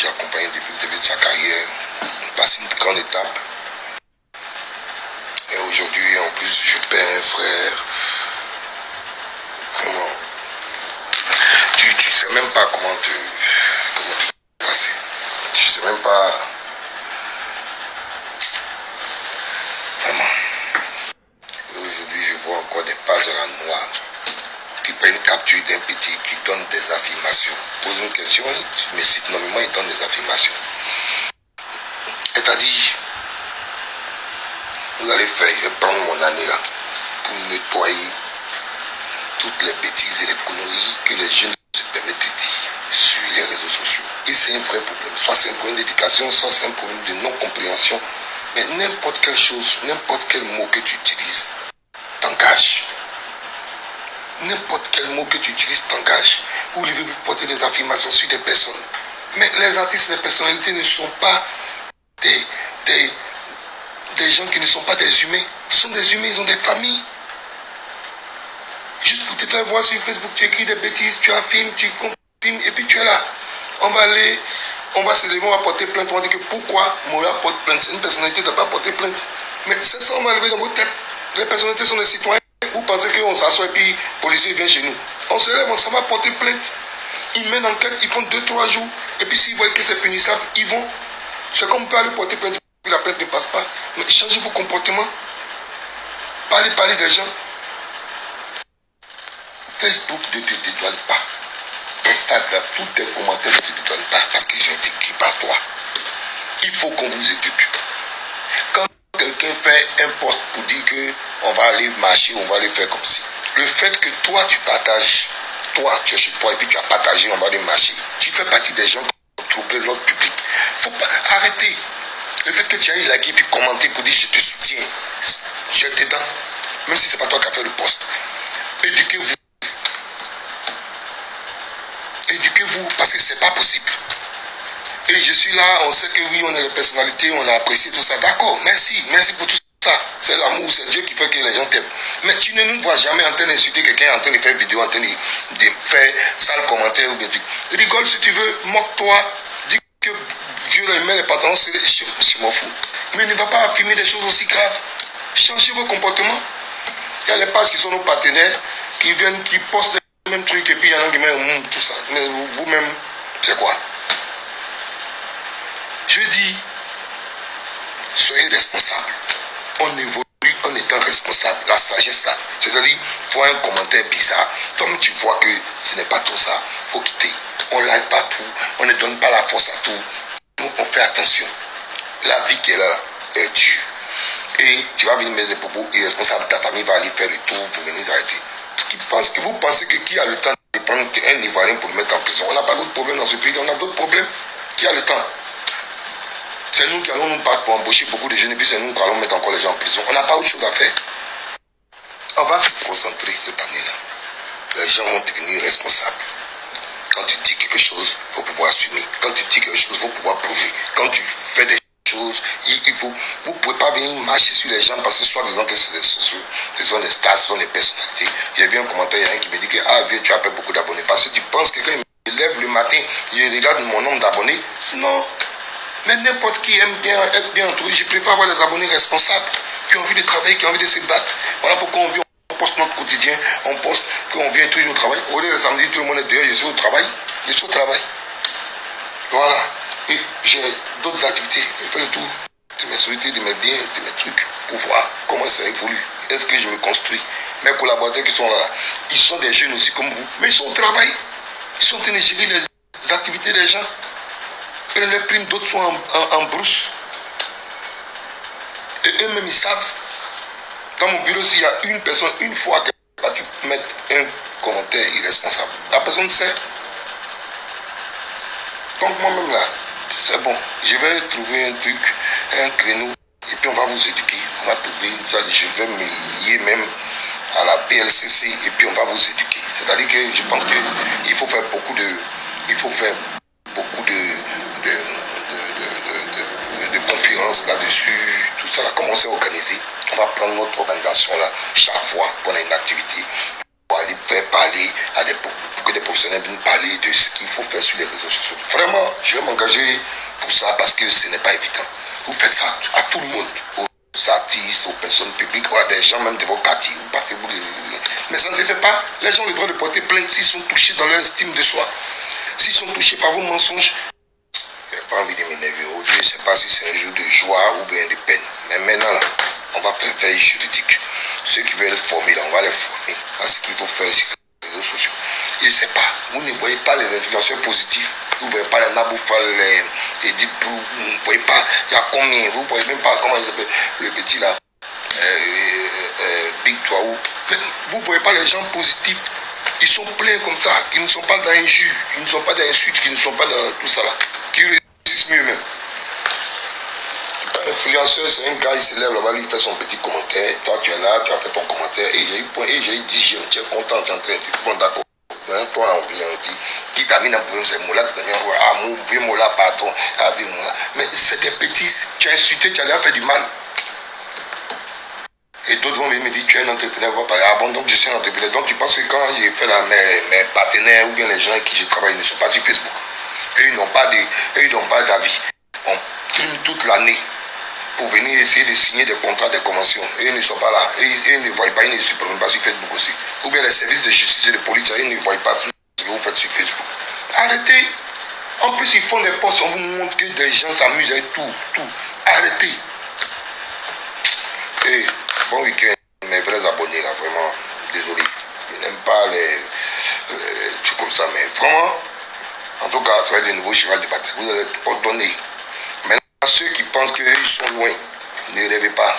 j'ai accompagné depuis le début de sa carrière. On passe une grande étape. Et aujourd'hui, en plus, je perds un frère. Vraiment. Tu sais même pas comment te passer. Tu sais même pas. Vraiment. Et aujourd'hui, je vois encore des pages à la noire qui prennent une capture d'un petit qui donne des affirmations. Pose une question, il me cite nommément, il donne des affirmations. Et t'as dit, vous allez faire, je vais prendre mon année là pour nettoyer toutes les bêtises et les conneries que les jeunes se permettent de dire sur les réseaux sociaux. Et c'est un vrai problème. Soit c'est un problème d'éducation, soit c'est un problème de non-compréhension. Mais n'importe quelle chose, n'importe quel mot que tu utilises, t'engage. N'importe quel mot que tu utilises t'engage. Ou il veut porter des affirmations sur des personnes. Mais les artistes, les personnalités ne sont pas des gens qui ne sont pas des humains. Ils sont des humains, ils ont des familles. Juste pour te faire voir sur Facebook, tu écris des bêtises, tu affirmes, tu confirmes, et puis tu es là. On va aller, on va se lever, on va porter plainte. On va dire que pourquoi Moria porte plainte? C'est une personnalité qui ne doit pas porter plainte. Mais c'est ça, on va lever dans vos têtes. Les personnalités sont des citoyens. Vous pensez qu'on s'assoit et puis le policier vient chez nous. On se lève, on s'en va porter plainte. Ils mènent enquête, ils font 2-3 jours. Et puis s'ils voient que c'est punissable, ils vont. C'est comme on peut aller porter plainte. La plainte ne passe pas. Mais changez vos comportements. Parlez des gens. Facebook ne te dédouane pas. Instagram, tous tes commentaires ne te dédouanent pas parce qu'ils ont été écrits par toi. Il faut qu'on vous éduque. Quand quelqu'un fait un post pour dire qu'on va aller marcher, on va aller faire comme si. Le fait que toi tu partages, toi tu es chez toi et puis tu as partagé, on va aller marcher. Tu fais partie des gens qui ont troublé l'ordre public. Faut pas arrêter. Le fait que tu ailles liker et puis commenter pour dire je te soutiens, tu es dedans. Même si ce n'est pas toi qui as fait le post. Éduquez-vous. Éduquez-vous parce que c'est pas possible. Et je suis là, on sait que oui, on a les personnalités, on a apprécié tout ça. D'accord, merci pour tout ça. C'est l'amour, c'est Dieu qui fait que les gens t'aiment. Mais tu ne nous vois jamais en train d'insulter quelqu'un, en train de faire vidéo, en train de faire sale commentaire ou bien truc. Rigole si tu veux, moque-toi, dis que Dieu aimait les pantalons, je m'en fous. Mais ne va pas affirmer des choses aussi graves. Changez vos comportements. Il y a les pages qui sont nos partenaires, qui viennent, qui postent les mêmes trucs, et puis il y en a qui mettent tout ça. Mais vous-même, c'est quoi? Je dis, soyez responsables. On évolue en étant responsable. La sagesse là, c'est-à-dire, voir un commentaire bizarre. Comme tu vois que ce n'est pas tout ça, il faut quitter. On ne like pas tout, on ne donne pas la force à tout. Nous, on fait attention. La vie qui est là est dure. Et tu vas venir mettre des propos irresponsables, ta famille va aller faire le tour pour venir arrêter. Vous pensez que qui a le temps de prendre un Ivoirien pour le mettre en prison? On n'a pas d'autres problèmes dans ce pays, on a d'autres problèmes. Qui a le temps? C'est nous qui allons nous battre pour embaucher beaucoup de jeunes et puis c'est nous qui allons mettre encore les gens en prison. On n'a pas autre chose à faire. On va se concentrer cette année-là. Les gens vont devenir responsables. Quand tu dis quelque chose, il faut pouvoir assumer. Quand tu dis quelque chose, il faut pouvoir prouver. Quand tu fais des choses, vous ne pouvez pas venir marcher sur les gens parce que soit disant que c'est des sociaux, que ce sont des stars, ce sont des personnalités. J'ai vu un commentaire, il y a un qui me dit que vieux, tu as fait beaucoup d'abonnés. Parce que tu penses que quand il me lève le matin, il regarde mon nombre d'abonnés. Non. Mais n'importe qui aime bien être bien entouré. Je préfère avoir des abonnés responsables qui ont envie de travailler, qui ont envie de se battre. Voilà pourquoi on poste notre quotidien, on poste qu'on vient toujours au travail. Au lieu de samedi, tout le monde est dehors, je suis au travail. Je suis au travail. Voilà. Et j'ai d'autres activités. Je fais le tour de mes sociétés, de mes biens, de mes trucs pour voir comment ça évolue. Est-ce que je me construis? Mes collaborateurs qui sont là, ils sont des jeunes aussi comme vous. Mais ils sont au travail. Ils sont en train de gérer les activités des gens. Prennent les primes, d'autres sont en brousse. Et eux-mêmes, ils savent. Dans mon bureau, s'il y a une personne, une fois qu'elle va mettre un commentaire irresponsable, la personne sait. Donc moi-même là, c'est bon. Je vais trouver un truc, un créneau, et puis on va vous éduquer. On va trouver ça, je vais me lier même à la PLCC, et puis on va vous éduquer. C'est-à-dire que je pense qu'il faut faire beaucoup de conférences là-dessus, tout ça là, comment c'est organisé. On va prendre notre organisation là, chaque fois qu'on a une activité, pour aller faire parler à des, pour que des professionnels viennent parler de ce qu'il faut faire sur les réseaux sociaux. Vraiment, je vais m'engager pour ça parce que ce n'est pas évident. Vous faites ça à tout le monde, aux artistes, aux personnes publiques, à des gens même de vos quartiers. Vous partez, mais ça ne se fait pas. Les gens ont le droit de porter plainte s'ils sont touchés dans leur estime de soi. S'ils sont touchés par vos mensonges. Je n'ai pas envie de m'énerver. Je ne sais pas si c'est un jour de joie ou bien de peine. Mais maintenant, là, on va faire veille juridique. Ceux qui veulent former, là, on va les former à ce qu'il faut faire sur les réseaux sociaux. Je ne sais pas. Vous ne voyez pas les influenceurs positifs. Vous ne voyez pas les Naboufal, les Edith Prou. Vous ne voyez pas. Il y a combien. Vous ne voyez même pas comment il s'appelle. Le petit là. Big Toaou. Vous ne voyez pas les gens positifs. Ils sont pleins comme ça. Qui ne sont pas dans un jus. Qui ne sont pas dans insultes. Qui ne sont pas dans tout ça là. Qui réussissent mieux même. Influenceur, c'est un gars, il se lève là-bas, il fait son petit commentaire. Toi, tu es là, tu as fait ton commentaire. Et j'ai eu point, et j'ai dit, j'aime, tu es content, tu es en train de dire, bon, d'accord. Hein, toi, on vient, on dit, qui t'a mis dans le problème, c'est Moula, qui t'a mis en problème. Ah, mon vieux Moula, pardon. Ah, vieux Moula. Mais c'est des petits, tu as insulté, tu as déjà fait du mal. Et d'autres vont venir me dire, tu es un entrepreneur, va parler. Ah bon, donc je suis un entrepreneur. Donc tu penses que quand j'ai fait là, mes partenaires ou bien les gens avec qui je travaille, ils ne sont pas sur Facebook. Eux, ils n'ont pas d'avis. On filme toute l'année pour venir essayer de signer des contrats de convention. Et ils ne sont pas là. Et ils ne voient pas, ils ne se prennent pas sur Facebook aussi. Ou bien les services de justice et de police, ils ne voient pas ce que vous faites sur Facebook. Arrêtez. En plus, ils font des posts, on vous montre que des gens s'amusent avec tout. Arrêtez. Et bon week-end, mes vrais abonnés là, vraiment, désolé. Je n'aime pas les trucs comme ça, mais vraiment, en tout cas, ça va être le nouveau cheval de bataille. Vous allez être ordonné. Ceux qui pensent qu'ils sont loin, ne rêvez pas.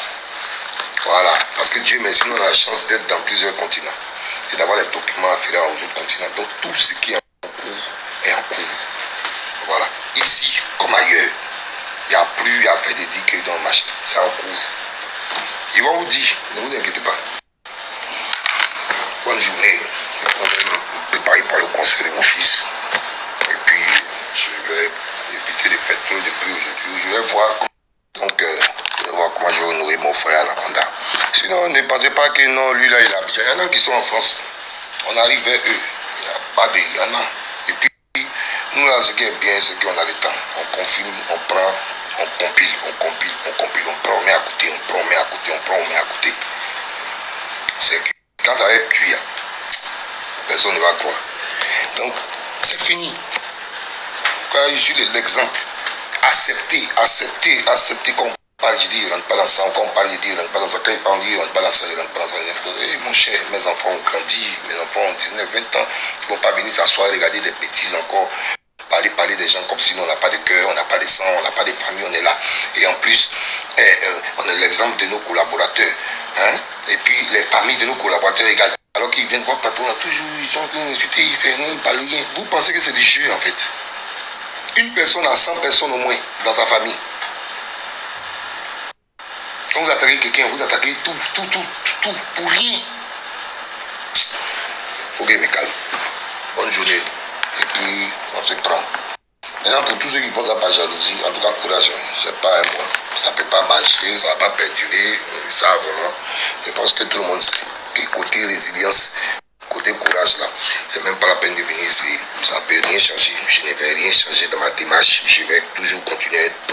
Voilà. Parce que Dieu merci, nous on a la chance d'être dans plusieurs continents et d'avoir les documents afférents aux autres continents. Donc tout ce qui est en cours est en cours. Voilà. Ici, comme ailleurs, il n'y a plus à faire des digues dans le marché. C'est en cours. Ils vont vous dire, ne vous inquiétez pas. Bonne journée. On va me préparer pour le concert de mon fils. Et puis, je vais éviter de faire trop de bruit aujourd'hui. Je vais voir comment je vais nourrir mon frère à la Rwanda. Sinon, ne pensez pas que non, lui là, il est habitué. Il y en a qui sont en France. On arrive vers eux. Il n'y a pas de... Il y en a. Et puis, nous là, ce qui est bien, c'est qu'on a le temps. On confirme, on prend, on compile. On prend, on met à côté, on prend, on met à côté, on prend, on met à côté. C'est que quand ça va être cuit, personne ne va croire. Donc, c'est fini. Je suis l'exemple. Acceptez qu'on parle, je dis, il ne rentre pas dans ça, quand on parle, je dis, il ne rentre pas dans ça, quand il parle, il ne rentre pas dans ça, il ne rentre pas dans ça. Et mon cher, mes enfants ont grandi, mes enfants ont 19, 20 ans, ils ne vont pas venir s'asseoir, regarder des bêtises encore, parler des gens comme si on n'a pas de cœur, on n'a pas de sang, on n'a pas de famille, on est là. Et en plus, on est l'exemple de nos collaborateurs. Hein? Et puis, les familles de nos collaborateurs, regardent. Alors qu'ils viennent voir patron, toujours, ils sont en train d'insulter, ils ne font rien, ils ne parlent rien. Vous pensez que c'est du jeu, en fait. Une personne à 100 personnes au moins dans sa famille. Quand vous attaquez quelqu'un, vous attaquez tout, pour rien. Il faut que je me calme. Bonne journée. Et puis, on se prend. Maintenant, pour tous ceux qui font ça par jalousie, en tout cas, courage. C'est pas un bon. Ça ne peut pas marcher, ça ne va pas perdurer. Ça, vraiment. Je pense que tout le monde sait que côté résilience, côté courage là, c'est même pas la peine de venir ici. Ça ne peut rien changer. Je ne vais rien changer dans ma démarche. Je vais toujours continuer à être